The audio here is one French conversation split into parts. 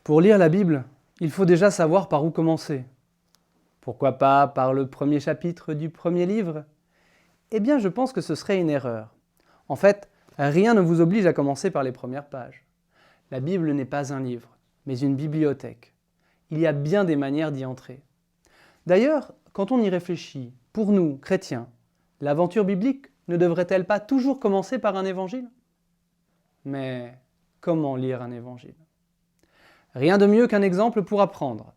Pour lire la Bible, il faut déjà savoir par où commencer. Pourquoi pas par le premier chapitre du premier livre? Eh bien, je pense que ce serait une erreur. En fait, rien ne vous oblige à commencer par les premières pages. La Bible n'est pas un livre, mais une bibliothèque. Il y a bien des manières d'y entrer. D'ailleurs, quand on y réfléchit, pour nous, chrétiens, l'aventure biblique ne devrait-elle pas toujours commencer par un évangile? Mais comment lire un évangile? Rien de mieux qu'un exemple pour apprendre.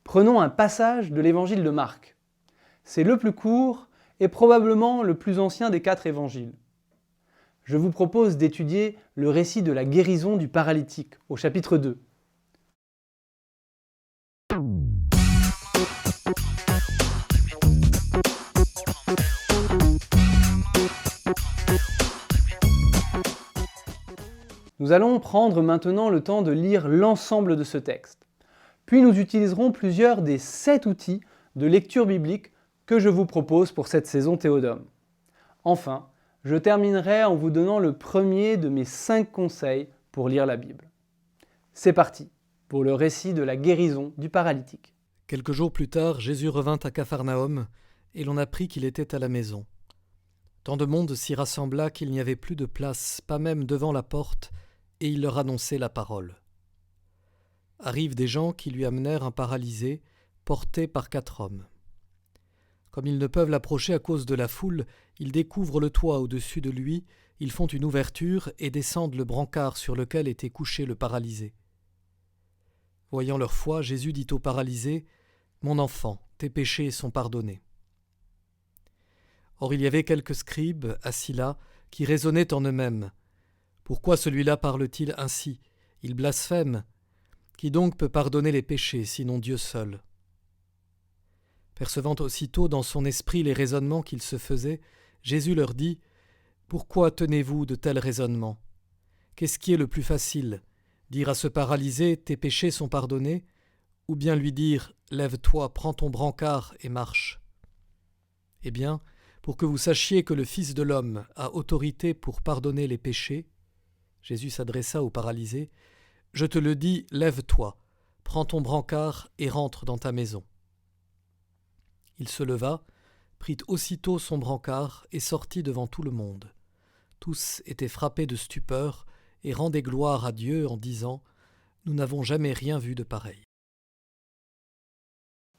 Prenons un passage de l'évangile de Marc. C'est le plus court et probablement le plus ancien des 4 évangiles. Je vous propose d'étudier le récit de la guérison du paralytique au chapitre 2. Nous allons prendre maintenant le temps de lire l'ensemble de ce texte. Puis nous utiliserons plusieurs des 7 outils de lecture biblique que je vous propose pour cette saison Théodome. Enfin, je terminerai en vous donnant le premier de mes 5 conseils pour lire la Bible. C'est parti pour le récit de la guérison du paralytique. Quelques jours plus tard, Jésus revint à Capharnaüm, et l'on apprit qu'il était à la maison. Tant de monde s'y rassembla qu'il n'y avait plus de place, pas même devant la porte, et il leur annonçait la parole. Arrivent des gens qui lui amenèrent un paralysé, porté par 4 hommes. Comme ils ne peuvent l'approcher à cause de la foule, ils découvrent le toit au-dessus de lui, ils font une ouverture et descendent le brancard sur lequel était couché le paralysé. Voyant leur foi, Jésus dit au paralysé : « Mon enfant, tes péchés sont pardonnés. » Or il y avait quelques scribes, assis là, qui raisonnaient en eux-mêmes. Pourquoi celui-là parle-t-il ainsi? Il blasphème. Qui donc peut pardonner les péchés, sinon Dieu seul? Percevant aussitôt dans son esprit les raisonnements qu'ils se faisaient, Jésus leur dit : « Pourquoi tenez-vous de tels raisonnements? Qu'est-ce qui est le plus facile? Dire à ce paralysé : tes péchés sont pardonnés, ou bien lui dire : lève-toi, prends ton brancard et marche. Eh bien, pour que vous sachiez que le Fils de l'homme a autorité pour pardonner les péchés, Jésus s'adressa au paralysé, je te le dis, lève-toi, prends ton brancard et rentre dans ta maison. Il se leva, prit aussitôt son brancard et sortit devant tout le monde. Tous étaient frappés de stupeur et rendaient gloire à Dieu en disant : nous n'avons jamais rien vu de pareil.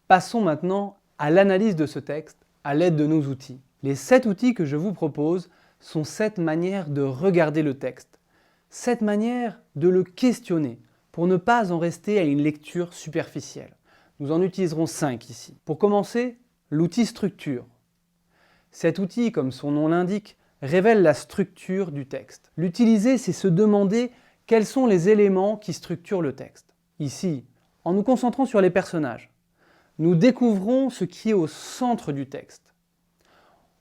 Passons maintenant à l'analyse de ce texte à l'aide de nos outils. Les 7 outils que je vous propose sont 7 manières de regarder le texte, 7 manières de le questionner pour ne pas en rester à une lecture superficielle. Nous en utiliserons 5 ici. Pour commencer, l'outil structure. Cet outil, comme son nom l'indique, révèle la structure du texte. L'utiliser, c'est se demander quels sont les éléments qui structurent le texte. Ici, en nous concentrant sur les personnages, nous découvrons ce qui est au centre du texte.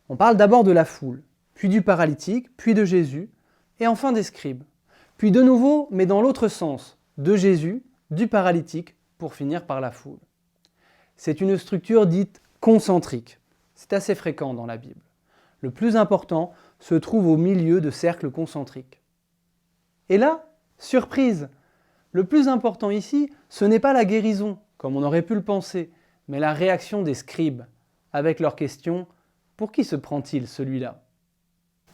On parle d'abord de la foule, puis du paralytique, puis de Jésus, et enfin des scribes. Puis de nouveau, mais dans l'autre sens, de Jésus, du paralytique, pour finir par la foule. C'est une structure dite concentrique. C'est assez fréquent dans la Bible. Le plus important se trouve au milieu de cercles concentriques. Et là, surprise, le plus important ici, ce n'est pas la guérison, comme on aurait pu le penser, mais la réaction des scribes, avec leur question « Pour qui se prend-il celui-là »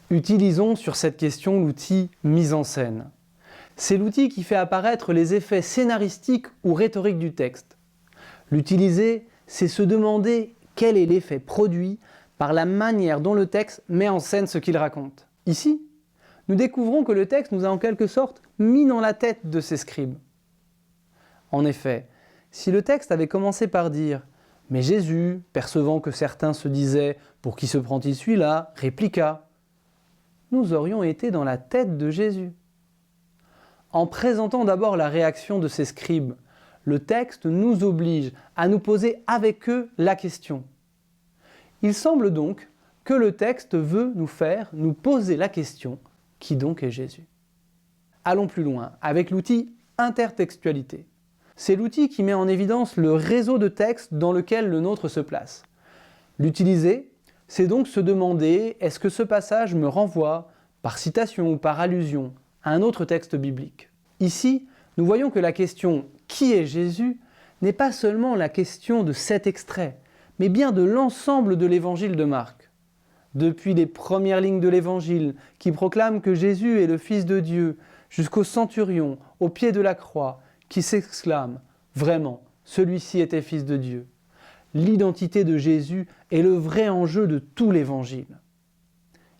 Utilisons sur cette question l'outil mise en scène. C'est l'outil qui fait apparaître les effets scénaristiques ou rhétoriques du texte. L'utiliser, c'est se demander quel est l'effet produit par la manière dont le texte met en scène ce qu'il raconte. Ici, nous découvrons que le texte nous a en quelque sorte mis dans la tête de ces scribes. En effet, si le texte avait commencé par dire « Mais Jésus, percevant que certains se disaient « Pour qui se prend-il celui-là » répliqua », nous aurions été dans la tête de Jésus. En présentant d'abord la réaction de ces scribes, le texte nous oblige à nous poser avec eux la question. Il semble donc que le texte veut nous faire nous poser la question « Qui donc est Jésus ?» Allons plus loin avec l'outil intertextualité. C'est l'outil qui met en évidence le réseau de textes dans lequel le nôtre se place. L'utiliser, c'est donc se demander est-ce que ce passage me renvoie, par citation ou par allusion, à un autre texte biblique. Ici, nous voyons que la question « Qui est Jésus ?» n'est pas seulement la question de cet extrait, mais bien de l'ensemble de l'évangile de Marc. Depuis les premières lignes de l'évangile, qui proclament que Jésus est le Fils de Dieu, jusqu'au centurion, au pied de la croix, qui s'exclame « Vraiment, celui-ci était Fils de Dieu ». L'identité de Jésus est le vrai enjeu de tout l'évangile.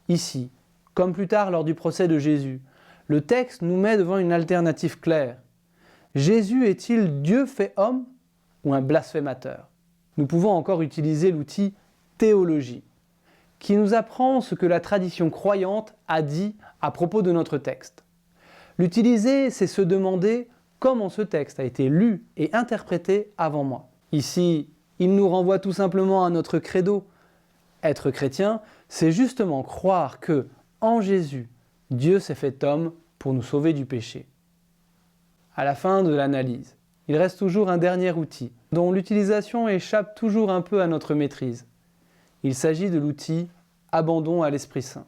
Ici, comme plus tard lors du procès de Jésus, le texte nous met devant une alternative claire. Jésus est-il Dieu fait homme ou un blasphémateur? Nous pouvons encore utiliser l'outil théologie, qui nous apprend ce que la tradition croyante a dit à propos de notre texte. L'utiliser, c'est se demander comment ce texte a été lu et interprété avant moi. Ici, il nous renvoie tout simplement à notre credo. Être chrétien, c'est justement croire que, en Jésus, Dieu s'est fait homme pour nous sauver du péché. À la fin de l'analyse, il reste toujours un dernier outil, dont l'utilisation échappe toujours un peu à notre maîtrise. Il s'agit de l'outil « Abandon à l'Esprit Saint »,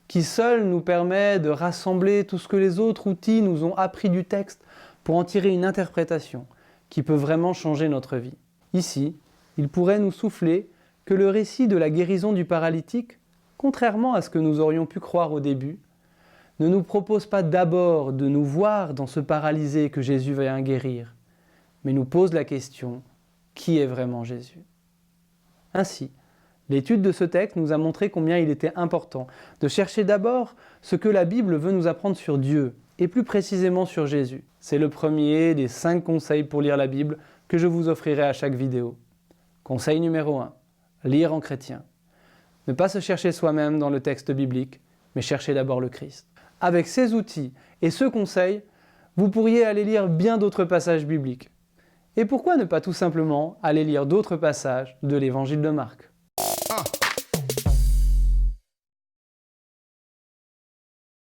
qui seul nous permet de rassembler tout ce que les autres outils nous ont appris du texte pour en tirer une interprétation qui peut vraiment changer notre vie. Ici, il pourrait nous souffler que le récit de la guérison du paralytique, contrairement à ce que nous aurions pu croire au début, ne nous propose pas d'abord de nous voir dans ce paralysé que Jésus vient guérir, mais nous pose la question « Qui est vraiment Jésus ?» Ainsi, l'étude de ce texte nous a montré combien il était important de chercher d'abord ce que la Bible veut nous apprendre sur Dieu, et plus précisément sur Jésus. C'est le premier des 5 conseils pour lire la Bible que je vous offrirai à chaque vidéo. Conseil numéro 1, lire en chrétien. Ne pas se chercher soi-même dans le texte biblique, mais chercher d'abord le Christ. Avec ces outils et ce conseil, vous pourriez aller lire bien d'autres passages bibliques. Et pourquoi ne pas tout simplement aller lire d'autres passages de l'évangile de Marc ?